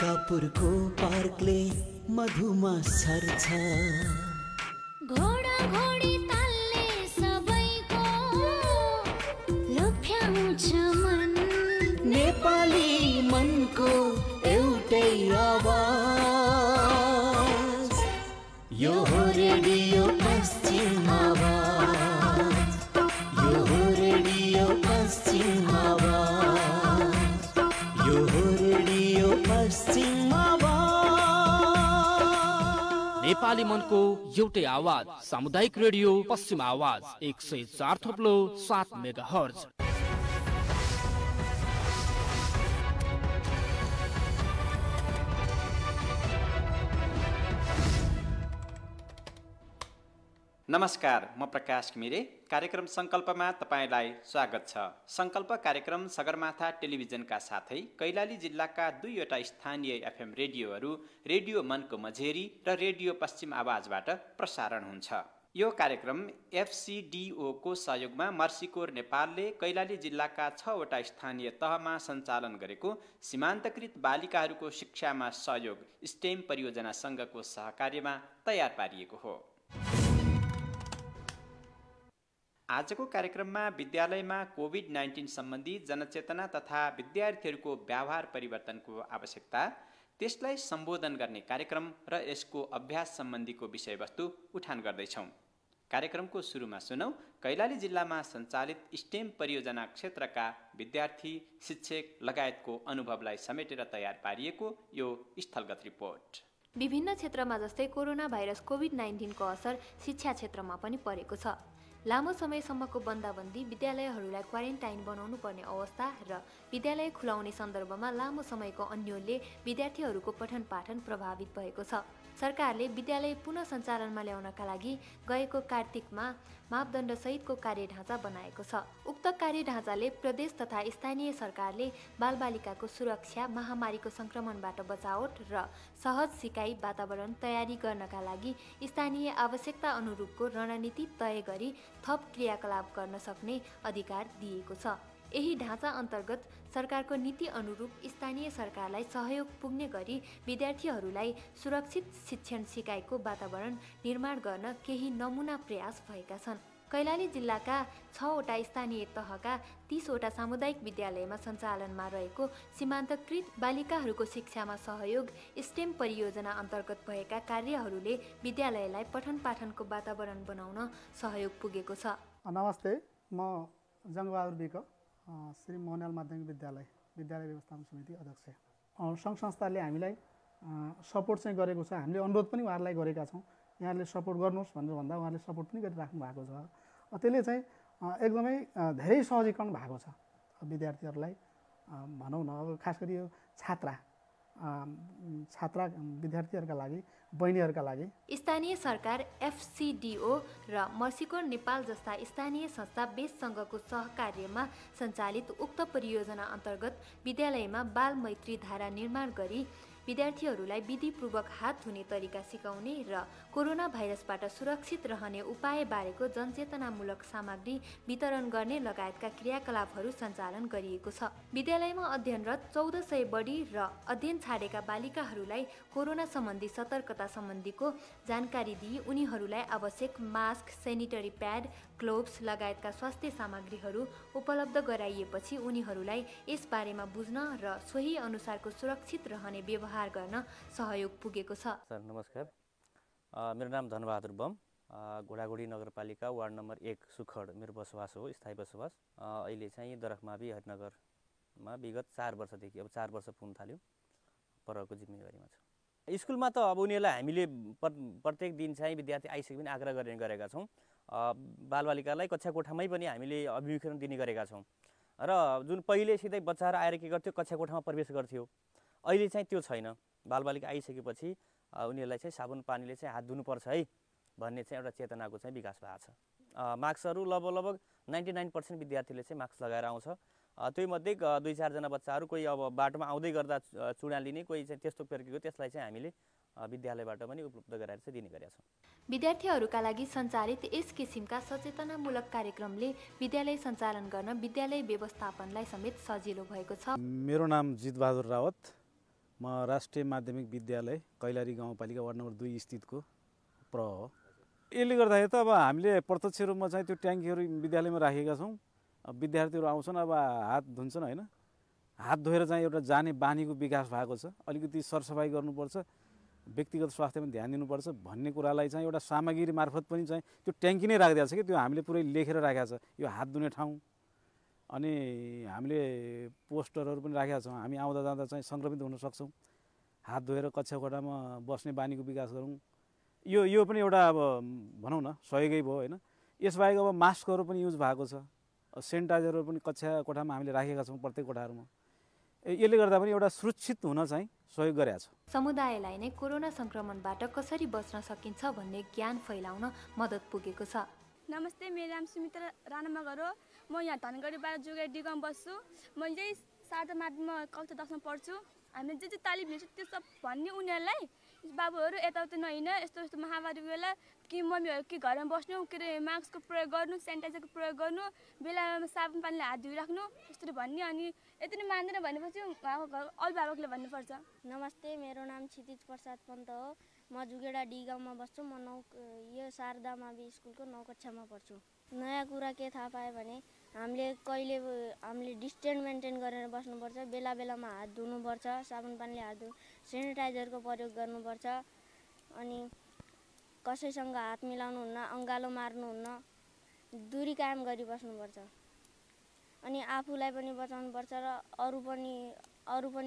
टिकापुरको पार्कले मधुमा सर्छ। घोडा घोडी तालले सबैको लोभ्याउँछ मन। नेपाली मनको एउटै आवाज, यो हो रेडियो पश्चिम आवाज, यो हो रेडियो पश्चिम आवाज, यो हो रेडियो पश्चिम आवाज। नेपाली मनको एउटै आवाज सामुदायिक रेडियो पश्चिम आवाज 104.7 मेगाहर्ज। नमस्कार, म प्रकाश घिमिरे। कार्यक्रम संकल्पमा तपाईलाई स्वागत छ। संकल्प कार्यक्रम सगरमाथा टेलिभिजनका साथै कैलाली जिल्लाका 2वटा स्थानीय एफएम रेडियोहरू रेडियो मनको मझेरी र रेडियो पश्चिम आवाजबाट प्रसारण हुन्छ। यो कार्यक्रम एफसीडीओ को सहयोगमा मर्सीकोर नेपालले कैलाली जिल्लाका 6वटा स्थानीय तहमा सञ्चालन गरेको सीमान्तकृत बालिकाहरूको शिक्षामा सहयोग स्टेम परियोजना संघको सहकार्यमा तयार पारिएको हो। आजको कार्यक्रममा विद्यालयमा कोभिड-19 सम्बन्धी जनचेतना तथा विद्यार्थीहरूको व्यवहार परिवर्तनको आवश्यकता, त्यसलाई सम्बोधन गर्ने कार्यक्रम र यसको अभ्यास सम्बन्धीको विषयवस्तु उठान गर्दैछौँ। कार्यक्रमको सुरुमा सुनौ कैलाली जिल्लामा सञ्चालित स्टेम परियोजना क्षेत्रका विद्यार्थी, शिक्षक लगायतको अनुभवलाई समेटेर तयार पारिएको यो स्थलगत रिपोर्ट। विभिन्न क्षेत्रमा जस्तै कोरोना भाइरस कोभिड-19 को असर शिक्षा क्षेत्रमा पनि परेको छ। लामो समयसम्मको बन्दाबन्दी, विद्यालयहरूलाई क्वारेन्टाइन बनाउनु पर्ने अवस्था र विद्यालय खुलाउने सन्दर्भमा लामो समयको अन्योलले विद्यार्थीहरूको पठन पाठन प्रभावित भएको छ। सरकारले विद्यालय पुनः सञ्चालनमा ल्याउनका लागि गएको कार्तिकमा मापदण्डसहितको कार्यढाँचा बनाएको छ। उक्त कार्यढाँचाले प्रदेश तथा स्थानीय सरकारले बालबालिकाको सुरक्षा, महामारीको सङ्क्रमणबाट बचावट र सहज सिकाइ वातावरण तयारी गर्नका लागि स्थानीय आवश्यकता अनुरूपको रणनीति तय गरी थप क्रियाकलाप गर्न सक्ने अधिकार दिएको छ। यही ढाँचा अन्तर्गत सरकारको नीति अनुरूप स्थानीय सरकारलाई सहयोग पुग्ने गरी विद्यार्थीहरूलाई सुरक्षित शिक्षण सिकाइको वातावरण निर्माण गर्न केही नमुना प्रयास भएका छन्। कैलाली जिल्लाका 6वटा स्थानीय तहका 30वटा सामुदायिक विद्यालयमा सञ्चालनमा रहेको सीमान्तकृत बालिकाहरूको शिक्षामा सहयोग स्टेम परियोजना अन्तर्गत भएका कार्यहरूले विद्यालयलाई पठन पाठनको वातावरण बनाउन सहयोग पुगेको छ। नमस्ते, म जङ्गबहादुर विक, श्री मोहनलाल माध्यमिक विद्यालय व्यवस्थापन समिति अध्यक्ष। सङ्घ संस्थाले हामीलाई सपोर्ट चाहिँ गरेको छ। हामीले अनुरोध पनि उहाँहरूलाई गरेका छौँ, यहाँले सपोर्ट गर्नुहोस् भनेर भन्दा उहाँले सपोर्ट पनि गरिराख्नु भएको छ। त्यसले चाहिँ एकदमै धेरै सहजीकरण भएको छ विद्यार्थीहरूलाई। भनौँ न, अब खास गरी यो छात्रा विद्यार्थीहरूका लागि, बहिनीहरूका लागि स्थानीय सरकार, एफसीडीओ र मर्सीकोर नेपाल जस्ता स्थानीय संस्था बेससँगको सहकार्यमा सञ्चालित उक्त परियोजना अन्तर्गत विद्यालयमा बाल मैत्री धारा निर्माण गरी विद्यार्थीहरूलाई विधिपूर्वक हात धुने तरिका सिकाउने र कोरोना भाइरसबाट सुरक्षित रहने उपाय बारेको जनचेतनामूलक सामग्री वितरण गर्ने लगायतका क्रियाकलापहरू सञ्चालन गरिएको छ। विद्यालयमा अध्ययनरत 1400 बढी र अध्ययन छाडेका बालिकाहरूलाई कोरोना सम्बन्धी सतर्कता सम्बन्धीको जानकारी दिई उनीहरूलाई आवश्यक मास्क, सेनिटरी प्याड, ग्लोभ्स लगायतका स्वास्थ्य सामग्रीहरू उपलब्ध गराइएपछि उनीहरूलाई यसबारेमा बुझ्न र सोही अनुसारको सुरक्षित रहने व्यवहार गर्न सहयोग पुगेको छ। सर नमस्कार, मेरो नाम धनबहादुर बम, घोडाघोडी नगरपालिका वार्ड नम्बर 1 सुखड मेरो बसोबास हो, स्थायी बसोबास। अहिले चाहिँ दरखमावी हरिनगरमा विगत 4 वर्षदेखि, अब 4 वर्ष पुग्न थाल्यो, परको जिम्मेवारीमा छ। स्कुलमा त अब उनीहरूलाई हामीले प्रत्येक दिन चाहिँ विद्यार्थी आइसके पनि आग्रह गरेका छौँ। बालबालिकालाई कक्षा कोठामै पनि हामीले अभिमुखीकरण दिने गरेका छौँ र जुन पहिले सिधै बच्चाहरू आएर के गर्थ्यो, कक्षा कोठामा प्रवेश गर्थ्यो, अहिले चाहिँ त्यो छैन। बालबालिका आइसकेपछि उनीहरूलाई चाहिँ साबुन पानीले चाहिँ हात धुनुपर्छ है भन्ने चाहिँ एउटा चेतनाको चाहिँ विकास भएको छ। मास्कहरू लगभग 99% विद्यार्थीले चाहिँ मास्क लगाएर आउँछ। त्यही मध्ये 2-4 जना बच्चाहरू कोही अब बाटोमा आउँदै गर्दा चुडा लिने, कोही चाहिँ त्यस्तो पेर्केको, त्यसलाई चाहिँ हामीले विद्यालयबाट पनि उपलब्ध गराएर चाहिँ दिने गरेका छौँ। विद्यार्थीहरूका लागि सञ्चालित यस किसिमका सचेतनामूलक कार्यक्रमले विद्यालय सञ्चालन गर्न विद्यालय व्यवस्थापनलाई समेत सजिलो भएको छ। मेरो नाम जितबहादुर रावत, म राष्ट्रिय माध्यमिक विद्यालय कैलाली गाउँपालिका वार्ड नम्बर 2 स्थितको प्र हो। यसले गर्दाखेरि त अब हामीले प्रत्यक्ष रूपमा चाहिँ त्यो ट्याङ्कीहरू विद्यालयमा राखेका छौँ। विद्यार्थीहरू आउँछन्, अब हात धुन्छन् होइन, हात धोएर चाहिँ एउटा जाने बानीको विकास भएको छ। अलिकति सरसफाइ गर्नुपर्छ, व्यक्तिगत स्वास्थ्यमा ध्यान दिनुपर्छ भन्ने कुरालाई चाहिँ एउटा सामग्री मार्फत पनि चाहिँ त्यो ट्याङ्की नै राखिदिएको छ कि त्यो हामीले पुरै लेखेर राखेका छ, यो हात धुने ठाउँ। अनि हामीले पोस्टरहरू पनि राखेका छौँ, हामी आउँदा जाँदा चाहिँ सङ्क्रमित हुन सक्छौँ, हात धोएर कक्षा कोठामा बस्ने बानीको विकास गरौँ। यो पनि एउटा अब भनौँ न सहयोगै भयो होइन। यसबाहेक अब मास्कहरू पनि युज भएको छ, सेनिटाइजरहरू पनि कक्षा कोठामा हामीले राखेका छौँ प्रत्येक कोठाहरूमा। यसले गर्दा पनि एउटा सुरक्षित हुन चाहिँ सहयोग गरेका छ। समुदायलाई नै कोरोना सङ्क्रमणबाट कसरी बच्न सकिन्छ भन्ने ज्ञान फैलाउन मद्दत पुगेको छ। नमस्ते, मेरो नाम सुमित्रा राणा मगर हो। म यहाँ धनगढीबाट जोगेर डिगाम बस्छु। म यही शारदा माध्यममा कक्षा 10 मा पढ्छु। हामीले जे तालिम लिन्छ त्यो सब भन्ने उनीहरूलाई, बाबुहरू यताउता नहिँड, यस्तो यस्तो महामारी बेला कि मम्मीहरू कि घरमा बस्नु, के अरे मास्कको प्रयोग गर्नु, सेनिटाइजरको प्रयोग गर्नु, बेलामा साबुन पानीले हात धोइराख्नु, यसरी भन्ने। अनि यति नै मान्दैन भनेपछि अभिभावकले भन्नुपर्छ। नमस्ते, मेरो नाम क्षितिज प्रसाद पन्त हो। म जुगेडा डी गाउँमा बस्छु। म यो शारदा मावि स्कुलको 9 कक्षामा पढ्छु। नयाँ कुरा के थाहा पाएँ भने हामीले डिस्टेन्स मेन्टेन गरेर बस्नुपर्छ, बेला बेलामा हात धुनुपर्छ, साबुन पानीले हात सेनिटाइजरको प्रयोग गर्नुपर्छ, अनि कसैसँग हात मिलाउनुहुन्न, अँगालो मार्नुहुन्न, दूरी कायम गरी बस्नुपर्छ। अनि आफूलाई पनि बचाउनुपर्छ र अरूलाई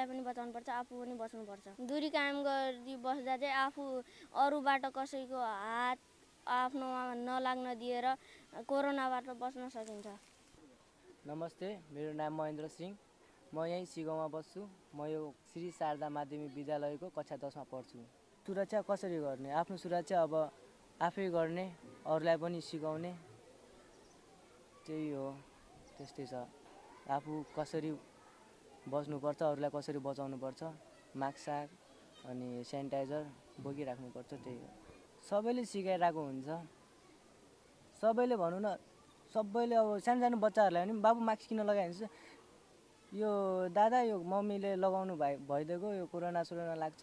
पनि बचाउनुपर्छ, आफू पनि बस्नुपर्छ। दूरी कायम गरी बस्दा चाहिँ आफू अरूबाट कसैको हात आफ्नोमा नलाग्न दिएर कोरोनाबाट बच्न सकिन्छ। नमस्ते, मेरो नाम महेन्द्र सिंह। म यहीँ सिगाउँमा बस्छु। म यो श्री शारदा माध्यमिक विद्यालयको कक्षा 10 मा पढ्छु। सुरक्षा कसरी गर्ने? आफ्नो सुरक्षा अब आफै गर्ने, अरूलाई पनि सिकाउने, त्यही हो। त्यस्तै छ। आफू कसरी बस्नुपर्छ, अरूलाई कसरी बचाउनुपर्छ, मास्क अनि सेनिटाइजर बोकिराख्नुपर्छ, त्यही हो। सबैले सिकाइरहेको हुन्छ। सबैले भनौँ न, सबैले अब सानो बच्चाहरूलाई पनि बाबु मास्क किन लगाइन्छ, यो दादा यो मम्मीले लगाउनु भइदिएको, यो कोरोना लाग्छ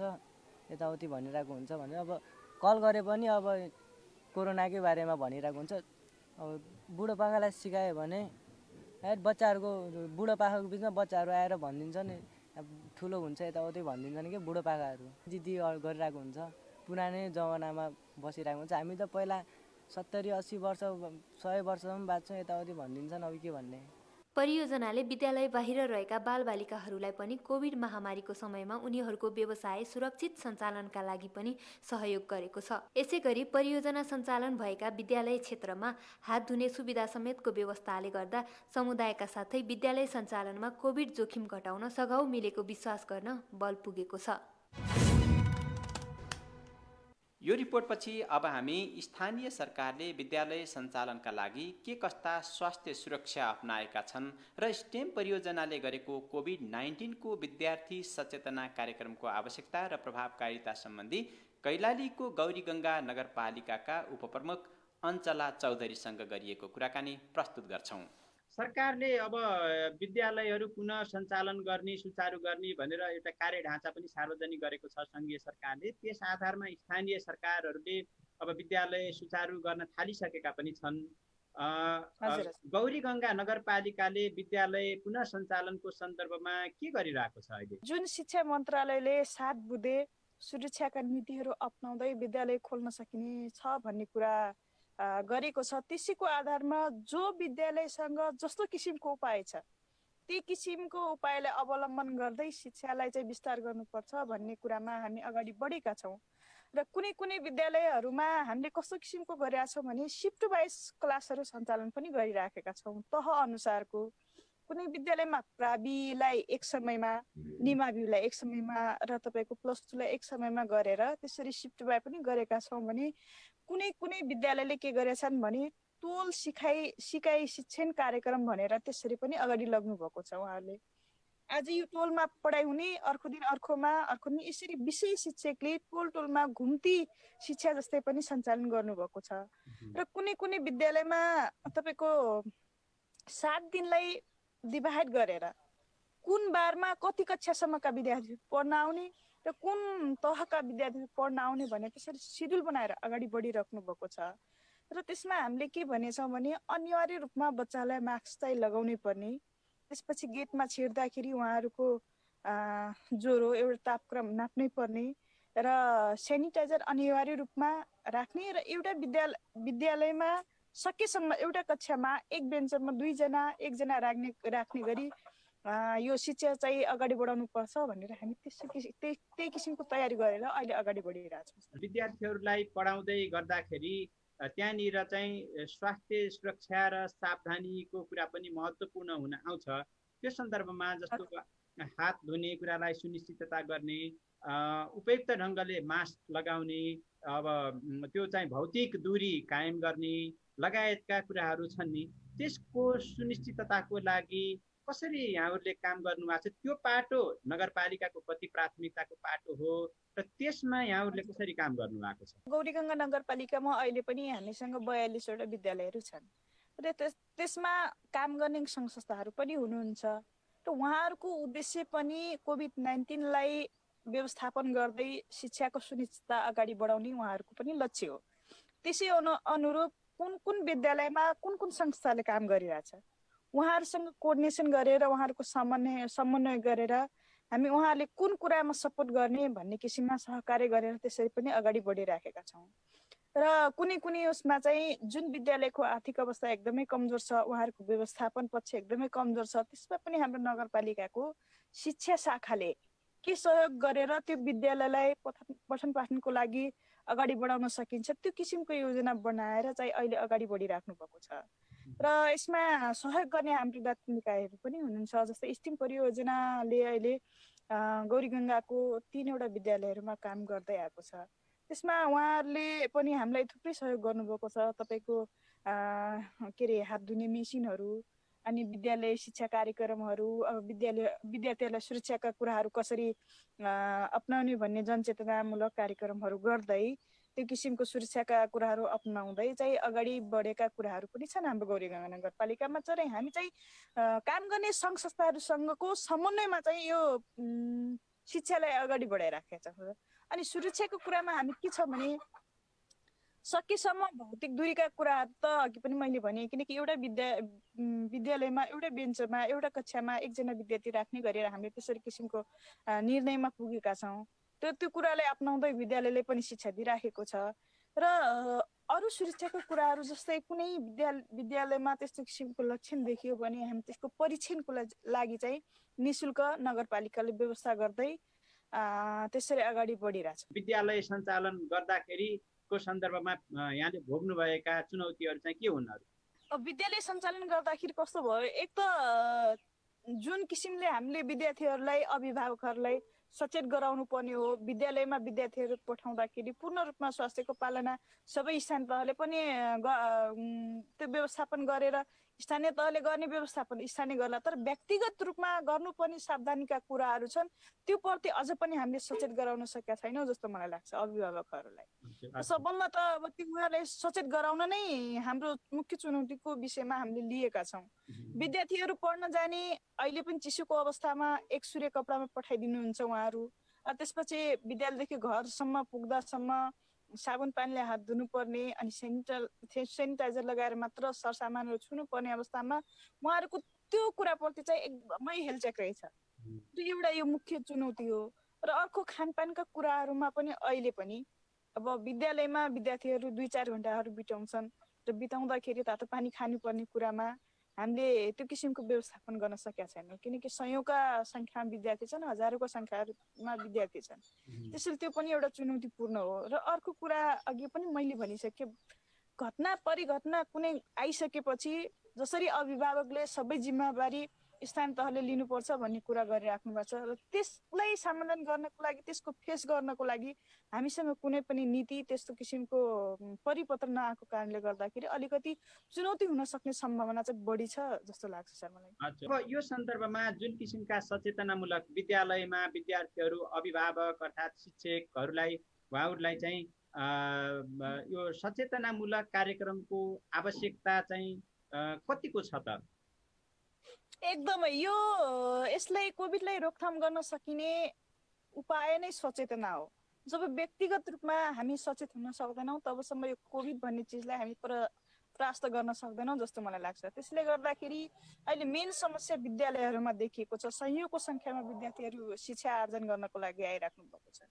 यताउति भनिरहेको हुन्छ भने अब कल गरे पनि अब कोरोनाकै बारेमा भनिरहेको हुन्छ। अब बुढोपाकालाई सिकायो भने बच्चाहरूको बुढोपाकाको बिचमा बच्चाहरू आएर भनिदिन्छन्, ठुलो हुन्छ यताउति भनिदिन्छन् कि बुढोपाकाहरू जिद्दी गरिरहेको हुन्छ। पुरानै जमानामा बसिरहेको हुन्छ। हामी त पहिला 70-80 वर्ष 100 वर्षसम्म बाँच्छौँ, यताउति भनिदिन्छन्, अब के भन्ने। परियोजनाले विद्यालय बाहिर रहेका बालबालिकाहरूलाई पनि कोभिड महामारीको समयमा उनीहरूको व्यवसाय सुरक्षित सञ्चालनका लागि पनि सहयोग गरेको छ। यसैगरी परियोजना सञ्चालन भएका विद्यालय क्षेत्रमा हात धुने सुविधा समेतको व्यवस्थाले गर्दा समुदायका साथै विद्यालय सञ्चालनमा कोभिड जोखिम घटाउन सघाउ मिलेको विश्वास गर्न बल पुगेको छ। यो रिपोर्टपछि अब हामी स्थानीय सरकारले विद्यालय सञ्चालनका लागि के कस्ता स्वास्थ्य सुरक्षा अपनाएका छन् र स्टेम परियोजनाले गरेको कोभिड-19 को विद्यार्थी सचेतना कार्यक्रमको आवश्यकता र प्रभावकारिता सम्बन्धी कैलालीको गौरीगङ्गा नगरपालिकाका उपप्रमुख अञ्चला चौधरीसँग गरिएको कुराकानी प्रस्तुत गर्छौँ। सरकारले अब विद्यालयहरू पुनः सञ्चालन गर्ने, सुचारू गर्ने भनेर एउटा कार्य ढाँचा पनि सार्वजनिक गरेको छ सङ्घीय सरकारले। त्यस आधारमा स्थानीय सरकारहरूले अब विद्यालय सुचारू गर्न थालिसकेका पनि छन्। गौरीगङ्गा नगरपालिकाले विद्यालय पुनः सञ्चालनको सन्दर्भमा के गरिरहेको छ अहिले? जुन शिक्षा मन्त्रालयले 7 बुँदे सुरक्षाका नीतिहरू अपनाउँदै विद्यालय खोल्न सकिने छ भन्ने कुरा गरेको छ, त्यसैको आधारमा जो विद्यालयसँग जस्तो किसिमको उपाय छ त्यही किसिमको उपायलाई अवलम्बन गर्दै शिक्षालाई चाहिँ विस्तार गर्नुपर्छ भन्ने कुरामा हामी अगाडि बढेका छौँ। र कुनै कुनै विद्यालयहरूमा हामीले कस्तो किसिमको गरिरहेका छौँ भने शिफ्ट वाइज क्लासहरू सञ्चालन पनि गरिराखेका छौँ। तह अनुसारको कुनै विद्यालयमा प्राविलाई एक समयमा, निमाविलाई एक समयमा र तपाईँको +2लाई एक समयमा गरेर त्यसरी शिफ्ट वाइ पनि गरेका छौँ भने कुनै कुनै विद्यालयले के गरेछन् भने टोल सिकाइ शिक्षण कार्यक्रम भनेर त्यसरी पनि अगाडि लग्नु भएको छ उहाँहरूले। आज यो टोलमा पढाइ हुने, अर्को दिन अर्कोमा, अर्को दिन यसरी विषय शिक्षकले टोलमा घुम्ती शिक्षा जस्तै पनि सञ्चालन गर्नुभएको छ। र कुनै कुनै विद्यालयमा तपाईँको 7 दिनलाई डिभाइड गरेर कुन बारमा कति कक्षासम्मका विद्यार्थी पढ्न आउने र कुन तहका विद्यार्थी पढ्न आउने भने त्यसरी सिड्युल बनाएर अगाडि बढिराख्नु भएको छ। र त्यसमा हामीले के भनेछौँ भने अनिवार्य रूपमा बच्चालाई मास्क चाहिँ लगाउनै पर्ने, त्यसपछि गेटमा छिर्दाखेरि उहाँहरूको ज्वरो एउटा तापक्रम नाप्नै पर्ने र सेनिटाइजर अनिवार्य रूपमा राख्ने र एउटा विद्यालयमा सकेसम्म एउटा कक्षामा एक बेन्चमा 2 जना 1 जना राख्ने गरी यो शिक्षा चाहिँ अगाडि बढाउनु पर्छ भनेर हामी त्यही किसिमको तयारी गरेर अहिले अगाडि बढिरहेछौँ। विद्यार्थीहरूलाई पढाउँदै गर्दाखेरि त्यहाँनिर चाहिँ स्वास्थ्य सुरक्षा र सावधानीको कुरा पनि महत्त्वपूर्ण हुन आउँछ। त्यो सन्दर्भमा जस्तो हात धुने कुरालाई सुनिश्चितता गर्ने, उपयुक्त ढङ्गले मास्क लगाउने, अब त्यो चाहिँ भौतिक दूरी कायम गर्ने लगायतका कुराहरू छन् नि, त्यसको सुनिश्चितताको लागि कसरी यहाँहरूले काम गर्नुभएको छ? त्यो पाटो नगरपालिकाको कति प्राथमिकताको पाटो हो र त्यसमा यहाँहरूले कसरी काम गर्नुभएको छ? गौरीगङ्गा नगरपालिकामा अहिले पनि हामीसँग 42 वटा विद्यालयहरू छन् र त्यसमा काम गर्ने सङ्घ संस्थाहरू पनि हुनुहुन्छ र उहाँहरूको उद्देश्य पनि कोभिड-19लाई व्यवस्थापन गर्दै शिक्षाको सुनिश्चितता अगाडि बढाउने उहाँहरूको पनि लक्ष्य हो। त्यसै अनुरूप कुन कुन विद्यालयमा कुन कुन संस्थाले काम गरिरहेछ उहाँहरूसँग कोअर्डिनेसन गरेर उहाँहरूको समन्वय गरेर हामी उहाँहरूले कुन कुरामा सपोर्ट गर्ने भन्ने किसिममा सहकार्य गरेर त्यसरी पनि अगाडि बढिराखेका छौँ। र कुनै उसमा चाहिँ जुन विद्यालयको आर्थिक अवस्था एकदमै कमजोर छ, उहाँहरूको व्यवस्थापन पक्ष एकदमै कमजोर छ, त्यसमा पनि हाम्रो नगरपालिकाको शिक्षा शाखाले के सहयोग गरेर त्यो विद्यालयलाई पठन पाठनको लागि अगाडि बढाउन सकिन्छ त्यो किसिमको योजना बनाएर चाहिँ अहिले अगाडि बढिराख्नु भएको छ। र यसमा सहयोग गर्ने हाम्रो दात निकायहरू पनि हुनुहुन्छ। जस्तै स्टिम परियोजनाले अहिले गौरीगङ्गाको 3 वटा विद्यालयहरूमा काम गर्दै आएको छ। त्यसमा उहाँहरूले पनि हामीलाई थुप्रै सहयोग गर्नुभएको छ। तपाईँको हात धुने मेसिनहरू, अनि विद्यालय शिक्षा कार्यक्रमहरू, विद्यार्थीहरूलाई सुरक्षाका कुराहरू कसरी अपनाउने भन्ने जनचेतनामूलक कार्यक्रमहरू गर्दै त्यो किसिमको सुरक्षाका कुराहरू अपनाउँदै चाहिँ अगाडि बढेका कुराहरू पनि छन् हाम्रो गौरीगङ्गा नगरपालिकामा। तर हामी चाहिँ काम गर्ने सङ्घ संस्थाहरूसँगको समन्वयमा चाहिँ यो शिक्षालाई अगाडि बढाइराखेका छौँ। अनि सुरक्षाको कुरामा हामी के छ भने सकेसम्म भौतिक दूरीका कुराहरू त अघि पनि मैले भने, किनकि एउटा विद्यालयमा एउटा बेन्चमा एउटा कक्षामा 1 जना विद्यार्थी राख्ने गरेर हामीले त्यसरी किसिमको निर्णयमा पुगेका छौँ। त्यो कुरालाई अपनाउँदै विद्यालयले पनि शिक्षा दिइराखेको छ। र अरू सुरक्षाको कुराहरू जस्तै कुनै विद्यालयमा त्यस्तो किसिमको लक्षण देखियो भने हामी त्यसको परीक्षणको लागि चाहिँ निःशुल्क नगरपालिकाले व्यवस्था गर्दै त्यसरी अगाडि बढिरहेछ। विद्यालय सञ्चालन गर्दाखेरि को सन्दर्भमा यहाँले भोग्नुभएका चुनौतीहरू चाहिँ के हुन्? विद्यालय सञ्चालन गर्दाखेरि कस्तो भयो, एक त जुन किसिमले हामीले विद्यार्थीहरूलाई अभिभावकहरूलाई सचेत गराउनु पर्ने हो, विद्यालयमा विद्यार्थीहरू पठाउँदाखेरि पूर्ण रूपमा स्वास्थ्यको पालना सबै स्थानीय तहले पनि त्यो व्यवस्थापन गरेर स्थानीय तहले गर्ने व्यवस्थापन स्थानीय गर्ला, तर व्यक्तिगत रूपमा गर्नुपर्ने सावधानीका कुराहरू छन् त्यो प्रति अझ पनि हामीले सचेत गराउन सकेका छैनौँ जस्तो मलाई लाग्छ अभिभावकहरूलाई। सबभन्दा त अब त्यो उहाँहरूलाई सचेत गराउन नै हाम्रो मुख्य चुनौतीको विषयमा हामीले लिएका छौँ। विद्यार्थीहरू पढ्न जाने अहिले पनि चिसोको अवस्थामा एक सूर्य कपडामा पठाइदिनुहुन्छ उहाँहरू, त्यसपछि विद्यालयदेखि घरसम्म पुग्दासम्म साबुन पानीले हात धुनुपर्ने अनि सेनिटाइजर लगाएर मात्र सरसामानहरू छुनुपर्ने अवस्थामा उहाँहरूको त्यो कुराप्रति चाहिँ एकदमै हेलचेक रहेछ। त्यो एउटा यो मुख्य चुनौती हो। र अर्को खानपानका कुराहरूमा पनि अहिले पनि अब विद्यालयमा विद्यार्थीहरू 2-4 घन्टाहरू बिताउँछन् र बिताउँदाखेरि तातो पानी खानुपर्ने कुरामा हामीले त्यो किसिमको व्यवस्थापन गर्न सकेका छैनौँ, किनकि सयौँका सङ्ख्यामा विद्यार्थी छन्, हजारौँको सङ्ख्यामा विद्यार्थी छन्। त्यसैले त्यो पनि एउटा चुनौतीपूर्ण हो। र अर्को कुरा अघि पनि मैले भनिसकेँ, घटना परिघटना कुनै आइसकेपछि जसरी अभिभावकले सबै जिम्मेवारी स्थानीय तहले लिनुपर्छ भन्ने कुरा गरिराख्नु भएको छ र त्यसलाई समाधान गर्नको लागि त्यसको फेस गर्नको लागि हामीसँग कुनै पनि नीति त्यस्तो किसिमको परिपत्र नआएको कारणले गर्दाखेरि अलिकति चुनौती हुन सक्ने सम्भावना चाहिँ बढी छ जस्तो लाग्छ सर मलाई। अब यो सन्दर्भमा जुन किसिमका सचेतनामूलक विद्यालयमा विद्यार्थीहरू अभिभावक अर्थात् शिक्षकहरूलाई उहाँहरूलाई चाहिँ यो सचेतनामूलक कार्यक्रमको आवश्यकता चाहिँ कतिको छ त? एकदमै यो यसलाई कोभिडलाई रोकथाम गर्न सकिने उपाय नै सचेतना हो। जब व्यक्तिगत रूपमा हामी सचेत हुन सक्दैनौँ तबसम्म यो कोभिड भन्ने चिजलाई हामी परास्त गर्न सक्दैनौँ जस्तो मलाई लाग्छ। त्यसले गर्दाखेरि अहिले मेन समस्या विद्यालयहरूमा देखिएको छ। सयौँको सङ्ख्यामा विद्यार्थीहरू शिक्षा आर्जन गर्नको लागि आइराख्नु भएको छ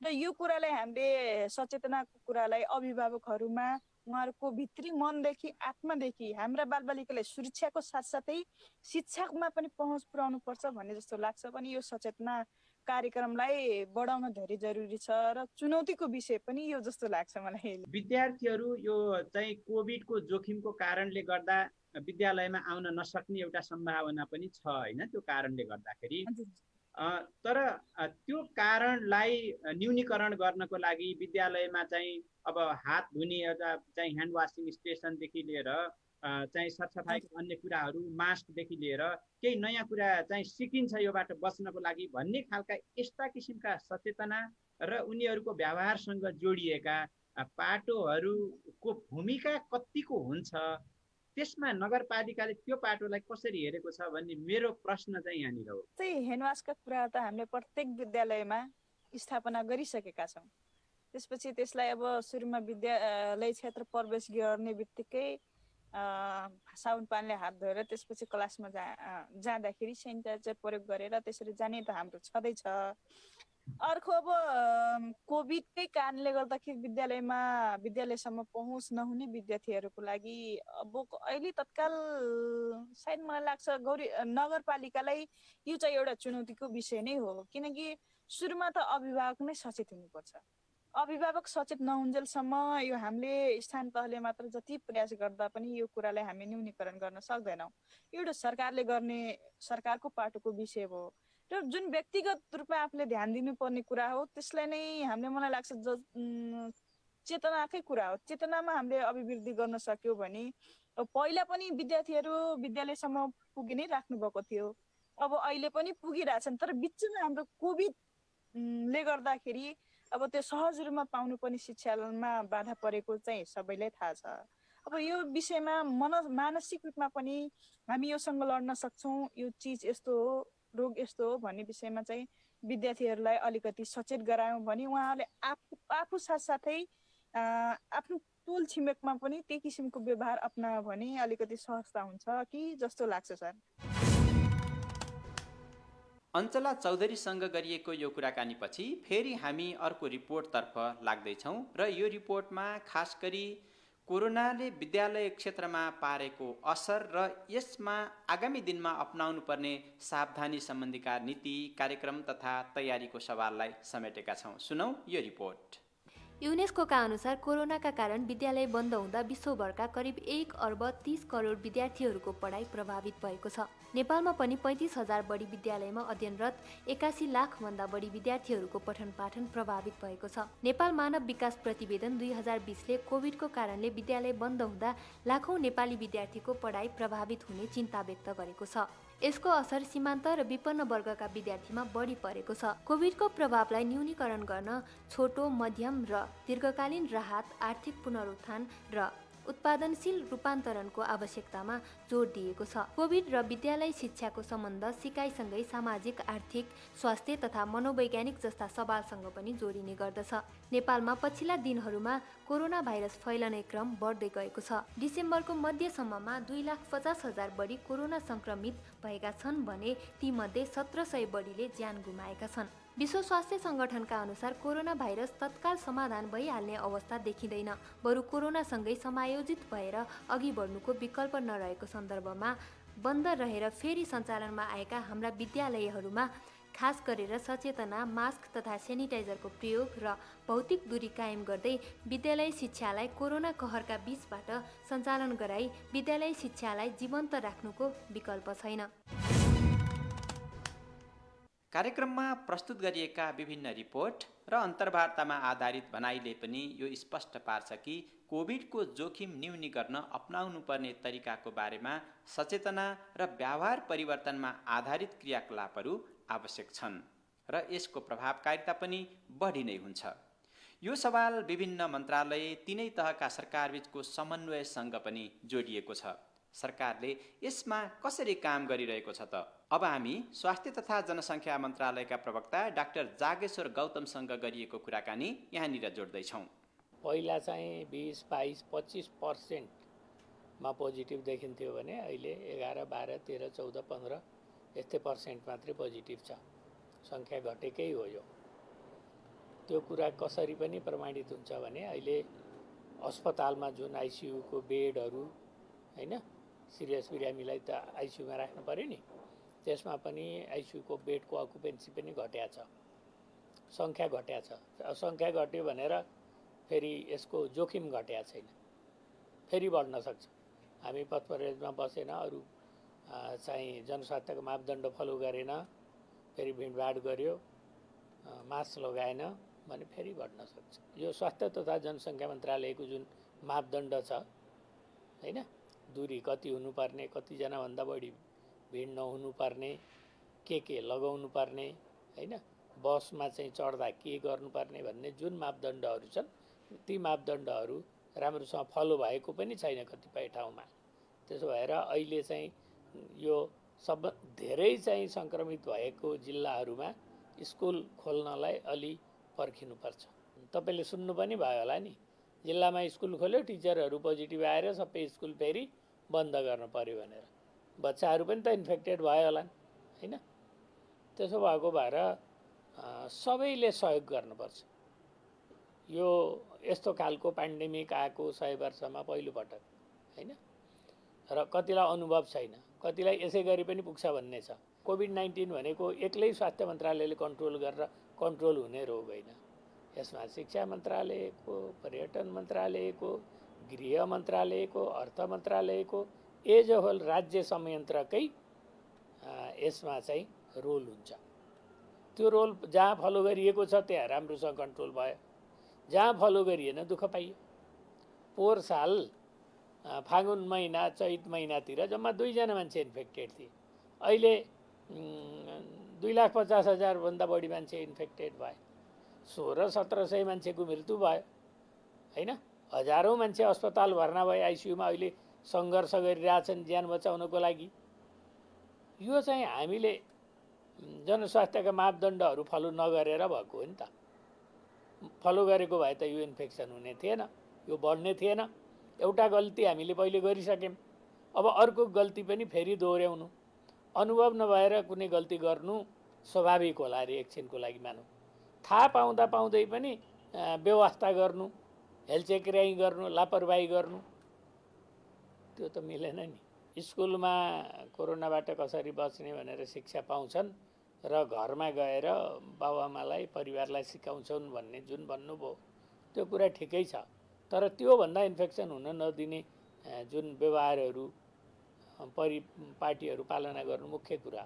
र यो कुरालाई हामीले सचेतनाको कुरालाई अभिभावकहरूमा उहाँहरूको भित्री मनदेखि आत्मादेखि हाम्रा बालबालिकालाई सुरक्षाको साथसाथै शिक्षामा पनि पहुँच पुर्याउनु पर्छ भन्ने जस्तो लाग्छ। पनि यो सचेतना कार्यक्रमलाई बढाउन धेरै जरुरी छ र चुनौतीको विषय पनि यो जस्तो लाग्छ मलाई। विद्यार्थीहरू यो चाहिँ कोभिडको जोखिमको कारणले गर्दा विद्यालयमा आउन नसक्ने एउटा सम्भावना पनि छ होइन, त्यो कारणले गर्दाखेरि। तर त्यो कारणलाई न्यूनीकरण गर्नको लागि विद्यालयमा चाहिँ अब हात धुने एउटा चाहिँ ह्यान्ड वासिङ स्टेसनदेखि लिएर चाहिँ सरसफाइको अन्य कुराहरू, मास्कदेखि लिएर केही नयाँ कुरा चाहिँ सिकिन्छ योबाट बच्नको लागि भन्ने खालका यस्ता किसिमका सचेतना र उनीहरूको व्यवहारसँग जोडिएका पाटोहरूको भूमिका कतिको हुन्छ, त्यसमा नगरपालिकाले त्यो पाटोलाई कसरी हेरेको छ भन्ने मेरो प्रश्न चाहिँ यहाँनिर हो। चाहिँ ह्यान्डवासका कुरा त हामीले प्रत्येक विद्यालयमा स्थापना गरिसकेका छौँ। त्यसपछि त्यसलाई अब सुरुमा विद्यालय क्षेत्र प्रवेश गर्ने बित्तिकै साबुन पानीले हात धोएर त्यसपछि क्लासमा जाँदाखेरि सेनिटाइजर प्रयोग गरेर त्यसरी जाने त हाम्रो छँदैछ। अर्को अब कोभिडकै कारणले गर्दाखेरि विद्यालयसम्म पहुँच नहुने विद्यार्थीहरूको लागि अब अहिले तत्काल सायद मलाई लाग्छ नगरपालिकालाई यो चाहिँ एउटा चुनौतीको विषय नै हो। किनकि सुरुमा त अभिभावक नै सचेत हुनुपर्छ। अभिभावक सचेत नहुन्जेलसम्म यो हामीले स्थान तहले मात्र जति प्रयास गर्दा पनि यो कुरालाई हामी न्यूनीकरण गर्न सक्दैनौँ। एउटा सरकारको पाटोको विषय हो र जुन व्यक्तिगत रूपमा आफूले ध्यान दिनुपर्ने कुरा हो त्यसलाई नै हामीले मलाई लाग्छ चेतनाकै कुरा हो। चेतनामा हामीले अभिवृद्धि गर्न सक्यौँ भने पहिला पनि विद्यार्थीहरू विद्यालयसम्म पुगि नै राख्नु भएको थियो, अब अहिले पनि पुगिरहेछन्। तर बिचमा हाम्रो कोभिडले गर्दाखेरि अब त्यो सहज रूपमा पाउनु पनि शिक्षामा बाधा परेको चाहिँ सबैलाई थाहा छ। अब यो विषयमा मानसिक रूपमा पनि हामी योसँग लड्न सक्छौँ, यो चिज यस्तो हो, रोग यस्तो हो भन्ने विषयमा चाहिँ विद्यार्थीहरूलाई अलिकति सचेत गरायौँ भने उहाँहरूले आफू साथसाथै आफ्नो टोल छिमेकमा पनि त्यही किसिमको व्यवहार अपनायो भने अलिकति सहजता हुन्छ कि जस्तो लाग्छ सर। अञ्चला चौधरीसँग गरिएको यो कुराकानीपछि फेरि हामी अर्को रिपोर्टतर्फ लाग्दैछौँ र यो रिपोर्टमा खास गरी कोरोनाले विद्यालय क्षेत्रमा पारेको असर र यसमा आगामी दिनमा अपनाउनु पर्ने सावधानी सम्बन्धीका नीति, कार्यक्रम तथा तयारीको सवाललाई समेटेका छौँ। सुनौ यो रिपोर्ट। युनेस्कोका अनुसार कोरोनाका कारण विद्यालय बन्द हुँदा विश्वभरका करिब 1 अर्ब 30 करोड विद्यार्थीहरूको पढाइ प्रभावित भएको छ। नेपालमा पनि 35,000 बढी विद्यालयमा अध्ययनरत 81 लाखभन्दा बढी विद्यार्थीहरूको पठन पाठन प्रभावित भएको छ। नेपाल मानव विकास प्रतिवेदन 2020ले कोभिडको कारणले विद्यालय बन्द हुँदा लाखौं नेपाली विद्यार्थीको पढाइ प्रभावित हुने चिन्ता व्यक्त गरेको छ। यसको असर सीमान्त र विपन्न वर्गका विद्यार्थीमा बढी परेको छ। कोभिडको प्रभावलाई न्यूनीकरण गर्न छोटो, मध्यम र दीर्घकालीन राहत, आर्थिक पुनरुत्थान र उत्पादनशील रूपान्तरणको आवश्यकतामा जोड दिएको छ। कोभिड र विद्यालय शिक्षाको सम्बन्ध सिकाइसँगै सामाजिक, आर्थिक, स्वास्थ्य तथा मनोवैज्ञानिक जस्ता सवालसँग पनि जोडिने गर्दछ। नेपालमा पछिल्ला दिनहरूमा कोरोना भाइरस फैलने क्रम बढ्दै गएको छ। डिसेम्बरको मध्यसम्ममा 2,50,000 बढी कोरोना संक्रमित भएका छन् भने तीमध्ये 1,700 बढीले ज्यान गुमाएका छन्। विश्व स्वास्थ्य सङ्गठनका अनुसार कोरोना भाइरस तत्काल समाधान भइहाल्ने अवस्था देखिँदैन, बरु कोरोनासँगै समायोजित भएर अघि बढ्नुको विकल्प नरहेको सन्दर्भमा बन्द रहेर फेरि सञ्चालनमा आएका हाम्रा विद्यालयहरूमा खास गरेर सचेतना, मास्क तथा सेनिटाइजरको प्रयोग र भौतिक दूरी कायम गर्दै विद्यालय शिक्षालाई कोरोना कहरका बीचबाट सञ्चालन गराई विद्यालय शिक्षालाई जीवन्त राख्नुको विकल्प छैन। कार्यक्रममा प्रस्तुत गरिएका विभिन्न रिपोर्ट र अन्तर्वार्तामा आधारित भनाइले पनि यो स्पष्ट पार्छ कि कोभिडको जोखिम न्यूनी गर्न अपनाउनु पर्ने तरिकाको बारेमा सचेतना र व्यवहार परिवर्तनमा आधारित क्रियाकलापहरू आवश्यक छन् र यसको प्रभावकारिता पनि बढी नै हुन्छ। यो सवाल विभिन्न मन्त्रालय, तीनै तहका सरकारबीचको समन्वयसँग पनि जोडिएको छ। सरकारले यसमा कसरी काम गरिरहेको छ त? अब हामी स्वास्थ्य तथा जनसङ्ख्या मन्त्रालयका प्रवक्ता डाक्टर जागेश्वर गौतमसँग गरिएको कुराकानी यहाँनिर जोड्दैछौँ। पहिला चाहिँ 20, 22, 25% पोजिटिभ देखिन्थ्यो भने अहिले 11, 12, 13, 14, 15 यस्तै पर्सेन्ट मात्रै पोजिटिभ छ। सङ्ख्या घटेकै हो यो। त्यो कुरा कसरी पनि प्रमाणित हुन्छ भने अहिले अस्पतालमा जुन आइसियुको बेडहरू हैन, सिरियस बिरामीलाई त आइसियुमा राख्नु पर्यो नि, त्यसमा पनि आइसियुको बेडको अकुपेन्सी पनि घट्या छ, सङ्ख्या घट्या छ। सङ्ख्या घट्यो भनेर फेरि यसको जोखिम घट्या छैन, फेरि बढ्न सक्छ। हामी पथपरहेजमा बसेन, अरू चाहिँ जनस्वास्थ्यको मापदण्ड फलो गरेन, फेरि भिडभाड गर्यो, मास्क लगाएन भने फेरि बढ्न सक्छ। यो स्वास्थ्य तथा जनसङ्ख्या मन्त्रालयको जुन मापदण्ड छ हैन, दूरी कति हुनुपर्ने, कतिजनाभन्दा बढी भिड नहुनुपर्ने, के लगाउनु पर्ने हैन, बसमा चाहिँ चढ्दा के गर्नुपर्ने भन्ने जुन मापदण्डहरू छन्, ती मापदण्डहरू राम्रोसँग फलो भएको पनि छैन कतिपय ठाउँमा। त्यसो भएर अहिले चाहिँ यो सब धेरै चाहिँ सङ्क्रमित भएको जिल्लाहरूमा स्कुल खोल्नलाई अलि पर्खिनुपर्छ। तपाईँले सुन्नु पनि भयो होला नि, जिल्लामा स्कुल खोल्यो, टिचरहरू पोजिटिभ आएर सबै स्कुल फेरि बन्द गर्न पर्यो भनेर। बच्चाहरू पनि त इन्फेक्टेड भयो होला हैन। त्यसो भएको भएर सबैले सहयोग गर्नुपर्छ। यो यस्तो खालको पेन्डेमिक आएको 100 वर्षमा पहिलोपटक हैन, र कतिलाई अनुभव छैन, कतिलाई यसै गरी पनि पुग्छ भन्ने छ। कोभिड-19 भनेको एक्लै स्वास्थ्य मन्त्रालयले कन्ट्रोल गरेर कन्ट्रोल हुने रोग होइन। यसमा शिक्षा मन्त्रालयको, पर्यटन मन्त्रालयको, गृह मन्त्रालयको, अर्थ मन्त्रालयको, एज अ होल राज्य संयन्त्रकै यसमा चाहिँ रोल हुन्छ। त्यो रोल जहाँ फलो गरिएको छ त्यहाँ राम्रोसँग कन्ट्रोल भयो, जहाँ फलो गरिएन दुःख पाइयो। पोहोर साल फागुन महिना, चैत महिनातिर जम्मा 2 जना मान्छे इन्फेक्टेड थिए। अहिले 2,50,000 भन्दा बढी मान्छे इन्फेक्टेड भए, 1600-1700 मान्छेको मृत्यु भयो हैन। हजारौँ मान्छे अस्पताल भर्ना भए, आइसियुमा अहिले सङ्घर्ष गरिरहेछन् ज्यान बचाउनको लागि। यो चाहिँ हामीले जनस्वास्थ्यका मापदण्डहरू फलो नगरेर भएको हो नि त। फलो गरेको भए त यो इन्फेक्सन हुने थिएन, यो बढ्ने थिएन। एउटा गल्ती हामीले पहिले गरिसक्यौँ, अब अर्को गल्ती पनि फेरि दोहोऱ्याउनु, अनुभव नभएर कुनै गल्ती गर्नु स्वाभाविक होला अरे एकछिनको लागि मानौँ। थाहा पाउँदै पनि व्यवस्था गर्नु, हेलचेक्र्याइँ गर्नु, लापरवाही गर्नु, त्यो त मिलेन नि। स्कुलमा कोरोनाबाट कसरी बच्ने भनेर शिक्षा पाउँछन् र घरमा गएर बाबुआमालाई, परिवारलाई सिकाउँछन् भन्ने जुन भन्नुभयो त्यो कुरा ठिकै छ। तर त्योभन्दा इन्फेक्सन हुन नदिने जुन व्यवहारहरू परिपाटीहरू पालना गर्नु मुख्य कुरा।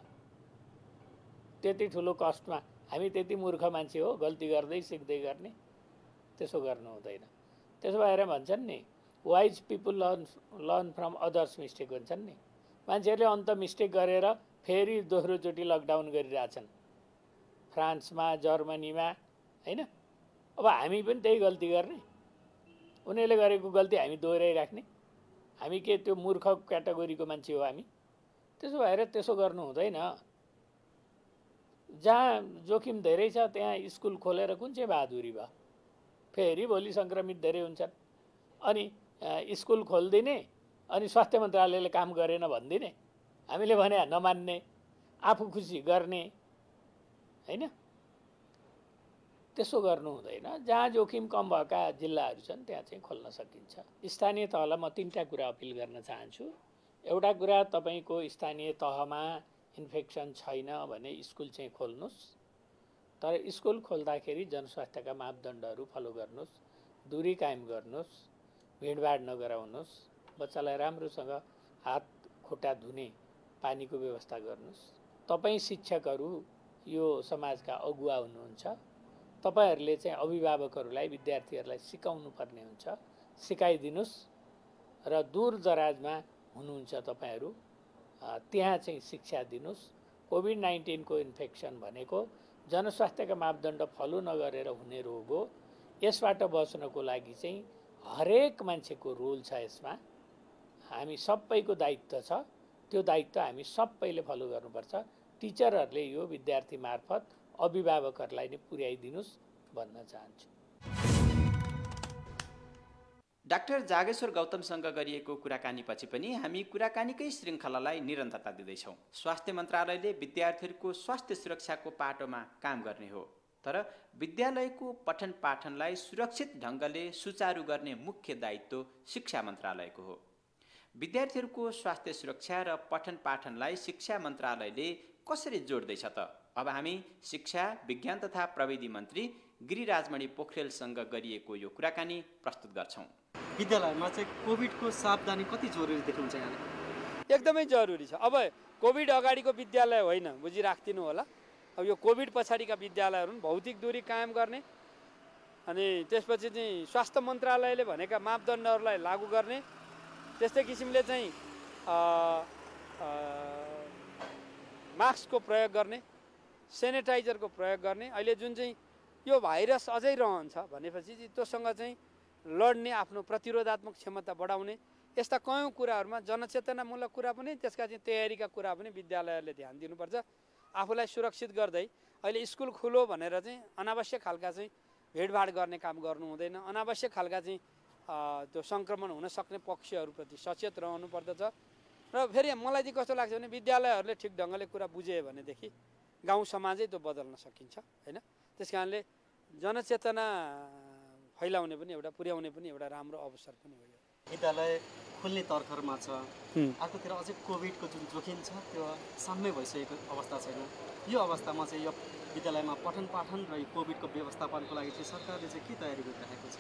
त्यति ठुलो कष्टमा हामी त्यति मूर्ख मान्छे हो गल्ती गर्दै सिक्दै गर्ने, त्यसो गर्नु हुँदैन। त्यसो भएर भन्छन् नि, wise people learn from others mistake भन्छन् नि। मान्छेहरूले अन्त मिस्टेक गरेर फेरि दोस्रोचोटि लकडाउन गरिरहेछन् फ्रान्समा, जर्मनीमा हैन। अब हामी पनि त्यही गल्ती गर्ने, उनीहरूले गरेको गल्ती हामी दोहोऱ्याइराख्ने। हामी के त्यो मूर्ख क्याटेगोरीको मान्छे हो हामी? त्यसो भएर त्यसो गर्नु हुँदैन। जहाँ जोखिम धेरै छ त्यहाँ स्कुल खोलेर कुन चाहिँ बहादुरी भयो? फेरि भोलि सङ्क्रमित धेरै हुन्छन्, अनि स्कुल खोलिदिने, अनि स्वास्थ्य मन्त्रालयले काम गरेन भनिदिने, हामीले भने नमान्ने, आफू खुसी गर्ने हैन। त्यसो गर्नु हुँदैन। जहाँ जोखिम कम भएका जिल्लाहरू छन् त्यहाँ चाहिँ खोल्न सकिन्छ। स्थानीय तहलाई म 3टा कुरा अपिल गर्न चाहन्छु। एउटा कुरा, तपाईँको स्थानीय तहमा इन्फेक्सन छैन भने स्कुल चाहिँ खोल्नुहोस्, तर स्कुल खोल्दाखेरि जनस्वास्थ्यका मापदण्डहरू फलो गर्नुहोस्, दूरी कायम गर्नुहोस्, भिडभाड नगराउनुहोस्, बच्चालाई राम्रोसँग हात खुट्टा धुने पानीको व्यवस्था गर्नुहोस्। तपाईँ शिक्षकहरू यो समाजका अगुवा हुनुहुन्छ, तपाईहरूले चाहिँ अभिभावकहरूलाई, विद्यार्थीहरूलाई सिकाउनु पर्ने हुन्छ, सिकाइदिनुहोस्। र दूर दराजमा हुनुहुन्छ तपाईँहरू, त्यहाँ चाहिँ शिक्षा दिनुहोस्। कोभिड-19 को इन्फेक्सन भनेको जनस्वास्थ्यका मापदण्ड फलो नगरेर हुने रोग हो। यसबाट बच्नको लागि चाहिँ हरेक मान्छेको रोल छ यसमा। हामी सबैको दायित्व छ। त्यो दायित्व हामी सबैले फलो गर्नुपर्छ। टिचरहरूले यो विद्यार्थी मार्फत अभिभावकहरूलाई नै पुर्याइदिनुस् भन्न चाहन्छु। डाक्टर जागेश्वर गौतमसँग गरिएको कुराकानीपछि पनि हामी कुराकानीकै श्रृङ्खलालाई निरन्तरता दिँदैछौँ। स्वास्थ्य मन्त्रालयले विद्यार्थीहरूको स्वास्थ्य सुरक्षाको पाटोमा काम गर्ने हो, तर विद्यालयको पठन पाठनलाई सुरक्षित ढङ्गले सुचारू गर्ने मुख्य दायित्व शिक्षा मन्त्रालयको हो। विद्यार्थीहरूको स्वास्थ्य सुरक्षा र पठन पाठनलाई शिक्षा मन्त्रालयले कसरी जोड्दैछ त? अब हामी शिक्षा, विज्ञान तथा प्रविधि मन्त्री गिरिराजमणि पोखरेलसँग गरिएको यो कुराकानी प्रस्तुत गर्छौँ। विद्यालयमा चाहिँ कोभिडको सावधानी कति जरुरी देख्नुहुन्छ यहाँले? एकदमै जरुरी छ। अब कोभिड अगाडिको विद्यालय होइन, बुझिराख्दिनु होला। अब यो कोभिड पछाडिका विद्यालयहरू भौतिक दूरी कायम गर्ने अनि त्यसपछि चाहिँ स्वास्थ्य मन्त्रालयले भनेका मापदण्डहरूलाई लागू गर्ने, त्यस्तै किसिमले चाहिँ मास्कको प्रयोग गर्ने, सेनिटाइजरको प्रयोग गर्ने। अहिले जुन चाहिँ यो भाइरस अझै रहन्छ भनेपछि त्योसँग चाहिँ लड्ने आफ्नो प्रतिरोधात्मक क्षमता बढाउने यस्ता कयौँ कुराहरूमा जनचेतनामूलक कुरा पनि त्यसका चाहिँ तयारीका कुरा पनि विद्यालयहरूले ध्यान दिनुपर्छ। आफूलाई सुरक्षित गर्दै अहिले स्कुल खुलो भनेर चाहिँ अनावश्यक खालका चाहिँ भिडभाड गर्ने काम गर्नु हुँदैन। अनावश्यक खालका चाहिँ त्यो सङ्क्रमण हुन सक्ने पक्षहरूप्रति सचेत रहनु पर्दछ। र फेरि मलाई चाहिँ कस्तो लाग्छ भने विद्यालयहरूले ठिक ढङ्गले कुरा बुझे भनेदेखि गाउँ समाजै त्यो बदल्न सकिन्छ होइन। त्यस कारणले जनचेतना फैलाउने पनि एउटा पुर्याउने पनि एउटा राम्रो अवसर पनि हो। विद्यालय खुल्ने तर्खरमा छ, अर्कोतिर अझै कोभिडको जुन जोखिम छ त्यो साम्य भइसकेको अवस्था छैन। यो अवस्थामा चाहिँ यो विद्यालयमा पठन पाठन र यो कोभिडको व्यवस्थापनको लागि चाहिँ सरकारले चाहिँ के तयारी गरिरहेको छ?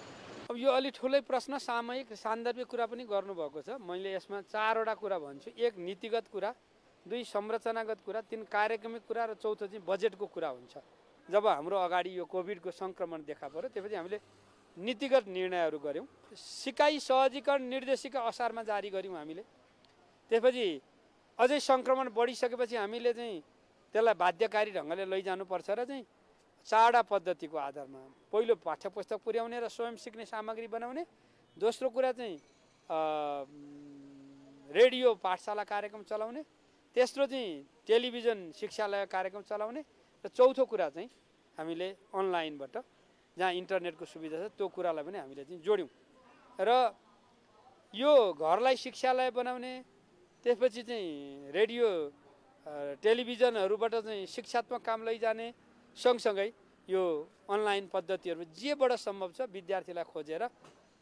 अब यो अलि ठुलै प्रश्न, सामयिक सान्दर्भिक कुरा पनि गर्नुभएको छ। मैले यसमा 4वटा कुरा भन्छु। 1 नीतिगत कुरा, 2 संरचनागत कुरा, 3 कार्यक्रमिक कुरा र 4 चाहिँ बजेटको कुरा हुन्छ। जब हाम्रो अगाडि यो कोभिडको सङ्क्रमण देखा पर्यो त्यसपछि हामीले नीतिगत निर्णयहरू गऱ्यौँ। सिकाइ सहजीकरण निर्देशिका असारमा जारी गऱ्यौँ हामीले। त्यसपछि अझै सङ्क्रमण बढिसकेपछि हामीले चाहिँ त्यसलाई बाध्यकारी ढङ्गले लैजानुपर्छ र चाहिँ 4वटा पद्धतिको आधारमा पहिलो पाठ्यपुस्तक पुर्याउने र स्वयं सिक्ने सामग्री बनाउने, दोस्रो कुरा चाहिँ रेडियो पाठशाला कार्यक्रम चलाउने, तेस्रो चाहिँ टेलिभिजन शिक्षालय कार्यक्रम चलाउने र चौथो कुरा चाहिँ हामीले अनलाइनबाट जहाँ इन्टरनेटको सुविधा छ त्यो कुरालाई पनि हामीले चाहिँ जोड्यौँ। र यो घरलाई शिक्षालय बनाउने, त्यसपछि चाहिँ रेडियो टेलिभिजनहरूबाट चाहिँ शिक्षात्मक काम लैजाने, सँगसँगै यो अनलाइन पद्धतिहरू जेबाट सम्भव छ विद्यार्थीलाई खोजेर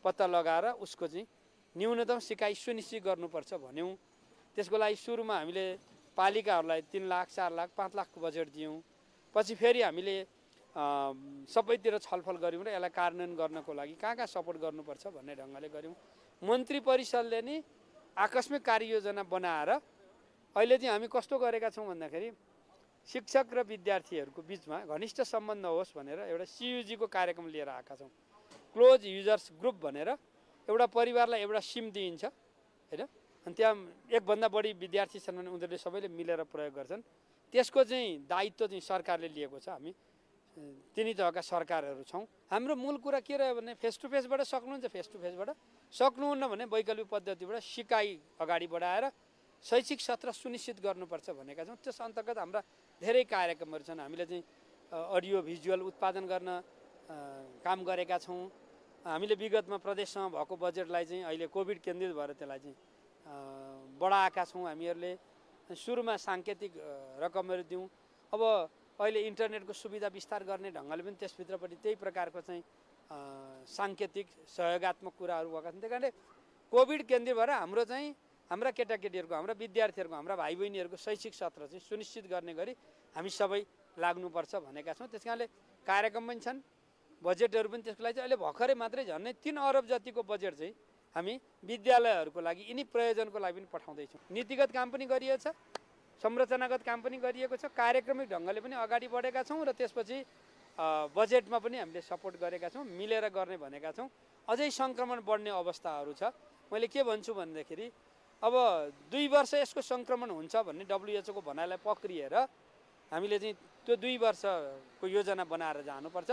पत्ता लगाएर उसको चाहिँ न्यूनतम सिकाइ सुनिश्चित गर्नुपर्छ भन्यौँ। त्यसको लागि सुरुमा हामीले पालिकाहरूलाई 3 लाख, 4 लाख, 5 लाखको बजेट दियौँ। पछि फेरि हामीले सबैतिर छलफल गऱ्यौँ र यसलाई कार्यान्वयन गर्नको लागि कहाँ सपोर्ट गर्नुपर्छ भन्ने ढङ्गले गऱ्यौँ। मन्त्री परिषदले नि आकस्मिक कार्ययोजना बनाएर अहिले चाहिँ हामी कस्तो गरेका छौँ भन्दाखेरि शिक्षक र विद्यार्थीहरूको बिचमा घनिष्ठ सम्बन्ध होस् भनेर एउटा CUG को कार्यक्रम लिएर आएका छौँ। क्लोज युजर्स ग्रुप भनेर एउटा परिवारलाई एउटा सिम दिइन्छ होइन, अनि त्यहाँ 1 भन्दा बढी विद्यार्थी छन् भने उनीहरूले सबैले मिलेर प्रयोग गर्छन्। त्यसको चाहिँ दायित्व चाहिँ सरकारले लिएको छ। हामी 3 तहका सरकारहरू छौँ। हाम्रो मूल कुरा के रह्यो भने फेस टु फेसबाट सक्नुहुन्छ, फेस टु फेसबाट सक्नुहुन्न भने वैकल्पिक पद्धतिबाट सिकाइ अगाडि बढाएर शैक्षिक सत्र सुनिश्चित गर्नुपर्छ भनेका छौँ। त्यस अन्तर्गत हाम्रा धेरै कार्यक्रमहरू छन्। हामीले चाहिँ अडियो भिजुअल उत्पादन गर्न काम गरेका छौँ। हामीले विगतमा प्रदेशसँग भएको बजेटलाई चाहिँ अहिले कोभिड केन्द्रित भएर त्यसलाई चाहिँ बढाएका छौँ। हामीहरूले सुरुमा साङ्केतिक रकमहरू दिउँ। अब अहिले इन्टरनेटको सुविधा विस्तार गर्ने ढङ्गले पनि त्यसभित्रपट्टि त्यही प्रकारको चाहिँ साङ्केतिक सहयोगात्मक कुराहरू भएका छन्। त्यही कारणले कोभिड केन्द्रित भएर हाम्रो चाहिँ हाम्रा केटाकेटीहरूको, हाम्रा विद्यार्थीहरूको, हाम्रा भाइ बहिनीहरूको शैक्षिक सत्र चाहिँ सुनिश्चित गर्ने गरी हामी सबै लाग्नुपर्छ भनेका छौँ। त्यस कारणले कार्यक्रम पनि छन्, बजेटहरू पनि त्यसको लागि चाहिँ अहिले भर्खरै मात्रै झन्डै 3 अरब जतिको बजेट चाहिँ हामी विद्यालयहरूको लागि यिनी प्रयोजनको लागि पनि पठाउँदैछौँ। नीतिगत काम पनि गरिएको छ, संरचनागत काम पनि गरिएको छ, कार्यक्रमिक ढङ्गले पनि अगाडि बढेका छौँ र त्यसपछि बजेटमा पनि हामीले सपोर्ट गरेका छौँ, मिलेर गर्ने भनेका छौँ। अझै सङ्क्रमण बढ्ने अवस्थाहरू छ। मैले के भन्छु भन्दाखेरि अब 2 वर्ष यसको सङ्क्रमण हुन्छ भन्ने WHO को भनाइलाई पक्रिएर हामीले चाहिँ त्यो 2 वर्षको योजना बनाएर जानुपर्छ।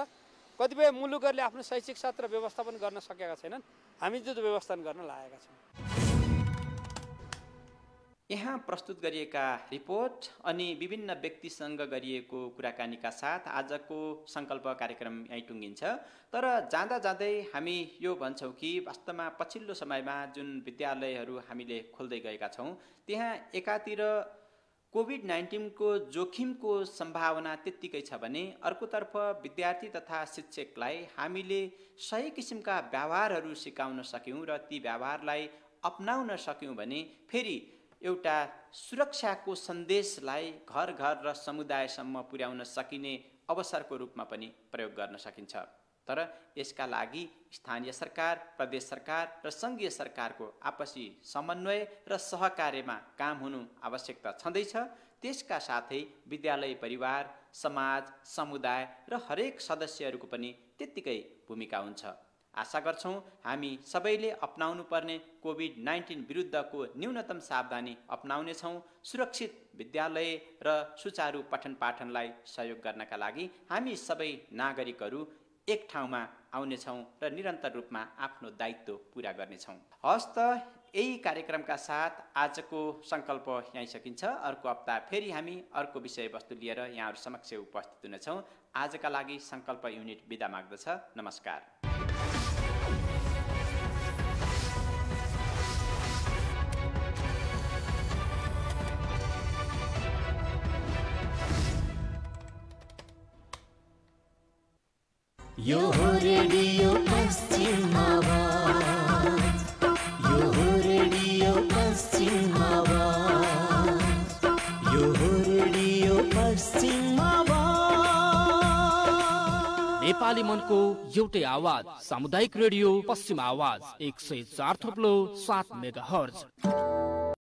कतिपय मुलुकहरूले आफ्नो शैक्षिक सत्र व्यवस्थापन गर्न सकेका छैनन्, हामी त्यो व्यवस्थापन गर्न लागेका छौँ। यहाँ प्रस्तुत गरिएका रिपोर्ट अनि विभिन्न व्यक्तिसँग गरिएको कुराकानीका साथ आजको सङ्कल्प कार्यक्रम यहीँ टुङ्गिन्छ। तर जाँदा जाँदै हामी यो भन्छौँ कि वास्तवमा पछिल्लो समयमा जुन विद्यालयहरू हामीले खोल्दै गएका छौँ त्यहाँ एकातिर कोभिड-19 को जोखिमको सम्भावना त्यत्तिकै छ भने अर्कोतर्फ विद्यार्थी तथा शिक्षकलाई हामीले सही किसिमका व्यवहारहरू सिकाउन सक्यौँ र ती व्यवहारलाई अपनाउन सक्यौँ भने फेरि एउटा सुरक्षाको सन्देशलाई घर घर र समुदायसम्म पुर्याउन सकिने अवसरको रूपमा पनि प्रयोग गर्न सकिन्छ। तर यसका लागि स्थानीय सरकार, प्रदेश सरकार र सङ्घीय सरकारको आपसी समन्वय र सहकार्यमा काम हुनु आवश्यकता छँदैछ। त्यसका साथै विद्यालय परिवार, समाज, समुदाय र हरेक सदस्यहरूको पनि त्यत्तिकै भूमिका हुन्छ। आशा गर्छौँ हामी सबैले अपनाउनु पर्ने कोभिड-19 विरुद्धको न्यूनतम सावधानी अपनाउनेछौँ। सुरक्षित विद्यालय र सुचारू पठन पाठनलाई सहयोग गर्नका लागि हामी सबै नागरिकहरू एक ठाउँमा आउनेछौँ र निरन्तर रूपमा आफ्नो दायित्व पुरा गर्नेछौँ। हस् त यही कार्यक्रमका साथ आजको सङ्कल्प यहीँ सकिन्छ। अर्को हप्ता फेरि हामी अर्को विषयवस्तु लिएर यहाँहरू समक्ष उपस्थित हुनेछौँ। आजका लागि सङ्कल्प युनिट बिदा माग्दछ। नमस्कार। यो हो रेडियो पश्चिम आवाज, यो हो रेडियो पश्चिम आवाज, यो हो रेडियो पश्चिम आवाज। नेपाली मनको एउटै आवाज सामुदायिक रेडियो पश्चिम आवाज 104.7 मेगाहर्ज।